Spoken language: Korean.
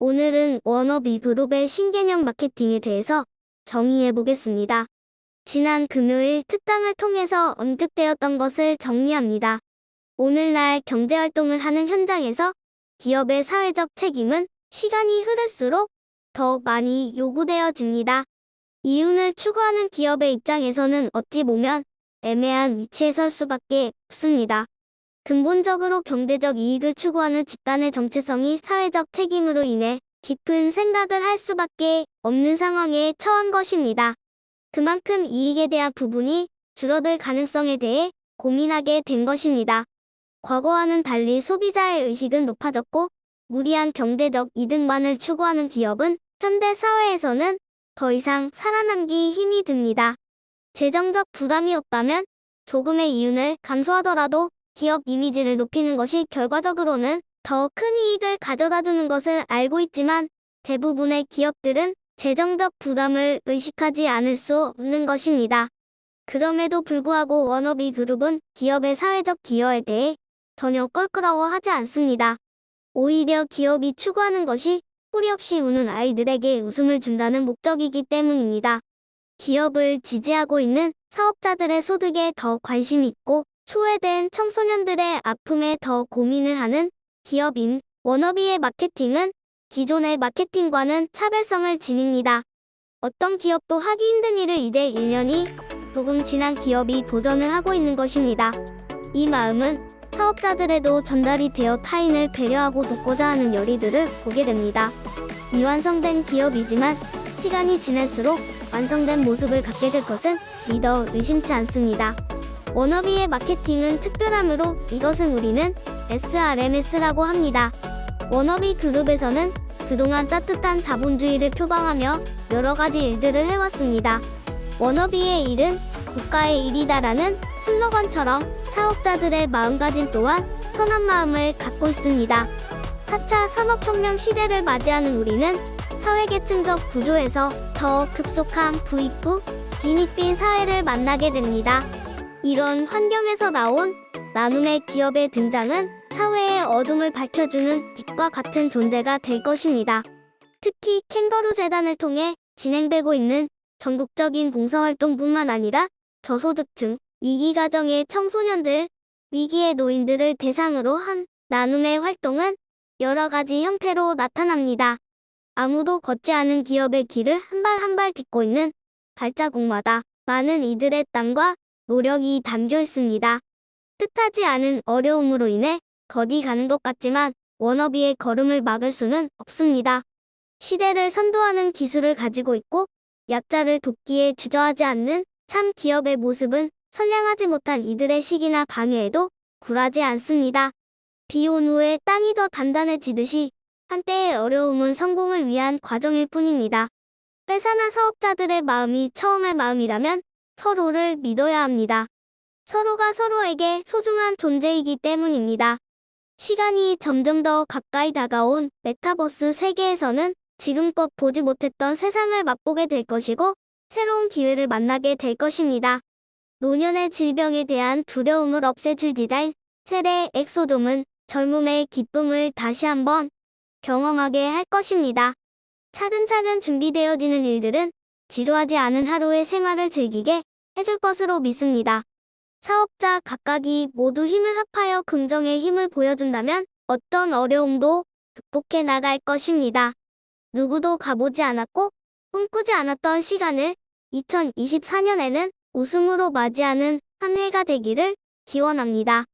오늘은 워너비 그룹의 신개념 마케팅에 대해서 정의해 보겠습니다. 지난 금요일 특강을 통해서 언급되었던 것을 정리합니다. 오늘날 경제활동을 하는 현장에서 기업의 사회적 책임은 시간이 흐를수록 더 많이 요구되어집니다. 이윤을 추구하는 기업의 입장에서는 어찌 보면 애매한 위치에 설 수밖에 없습니다. 근본적으로 경제적 이익을 추구하는 집단의 정체성이 사회적 책임으로 인해 깊은 생각을 할 수밖에 없는 상황에 처한 것입니다. 그만큼 이익에 대한 부분이 줄어들 가능성에 대해 고민하게 된 것입니다. 과거와는 달리 소비자의 의식은 높아졌고 무리한 경제적 이득만을 추구하는 기업은 현대 사회에서는 더 이상 살아남기 힘이 듭니다. 재정적 부담이 없다면 조금의 이윤을 감수하더라도 기업 이미지를 높이는 것이 결과적으로는 더 큰 이익을 가져다 주는 것을 알고 있지만 대부분의 기업들은 재정적 부담을 의식하지 않을 수 없는 것입니다. 그럼에도 불구하고 워너비 그룹은 기업의 사회적 기여에 대해 전혀 껄끄러워하지 않습니다. 오히려 기업이 추구하는 것이 뿌리 없이 우는 아이들에게 웃음을 준다는 목적이기 때문입니다. 기업을 지지하고 있는 사업자들의 소득에 더 관심이 있고 소외된 청소년들의 아픔에 더 고민을 하는 기업인 워너비의 마케팅은 기존의 마케팅과는 차별성을 지닙니다. 어떤 기업도 하기 힘든 일을 이제 1년이 조금 지난 기업이 도전을 하고 있는 것입니다. 이 마음은 사업자들에도 전달이 되어 타인을 배려하고 돕고자 하는 열의들을 보게 됩니다. 미완성된 기업이지만 시간이 지날수록 완성된 모습을 갖게 될 것은 믿어 의심치 않습니다. 워너비의 마케팅은 특별함으로 이것은 우리는 SRMS라고 합니다. 워너비 그룹에서는 그동안 따뜻한 자본주의를 표방하며 여러 가지 일들을 해왔습니다. 워너비의 일은 국가의 일이다라는 슬로건처럼 사업자들의 마음가짐 또한 선한 마음을 갖고 있습니다. 4차 산업혁명 시대를 맞이하는 우리는 사회계층적 구조에서 더 급속한 부익부, 빈익빈 사회를 만나게 됩니다. 이런 환경에서 나온 나눔의 기업의 등장은 사회의 어둠을 밝혀주는 빛과 같은 존재가 될 것입니다. 특히 캥거루 재단을 통해 진행되고 있는 전국적인 봉사활동뿐만 아니라 저소득층, 위기가정의 청소년들, 위기의 노인들을 대상으로 한 나눔의 활동은 여러 가지 형태로 나타납니다. 아무도 걷지 않은 기업의 길을 한 발 한 발 딛고 있는 발자국마다 많은 이들의 땀과 노력이 담겨 있습니다. 뜻하지 않은 어려움으로 인해 거디 가는 것 같지만 워너비의 걸음을 막을 수는 없습니다. 시대를 선도하는 기술을 가지고 있고 약자를 돕기에 주저하지 않는 참 기업의 모습은 선량하지 못한 이들의 시기나 방해에도 굴하지 않습니다. 비 온 후에 땅이 더 단단해지듯이 한때의 어려움은 성공을 위한 과정일 뿐입니다. 회사나 사업자들의 마음이 처음의 마음이라면 서로를 믿어야 합니다. 서로가 서로에게 소중한 존재이기 때문입니다. 시간이 점점 더 가까이 다가온 메타버스 세계에서는 지금껏 보지 못했던 세상을 맛보게 될 것이고 새로운 기회를 만나게 될 것입니다. 노년의 질병에 대한 두려움을 없애줄 디자인 셀의 엑소돔은 젊음의 기쁨을 다시 한번 경험하게 할 것입니다. 차근차근 준비되어지는 일들은 지루하지 않은 하루의 생활을 즐기게 해줄 것으로 믿습니다. 사업자 각각이 모두 힘을 합하여 긍정의 힘을 보여준다면 어떤 어려움도 극복해 나갈 것입니다. 누구도 가보지 않았고 꿈꾸지 않았던 시간을 2024년에는 웃음으로 맞이하는 한 해가 되기를 기원합니다.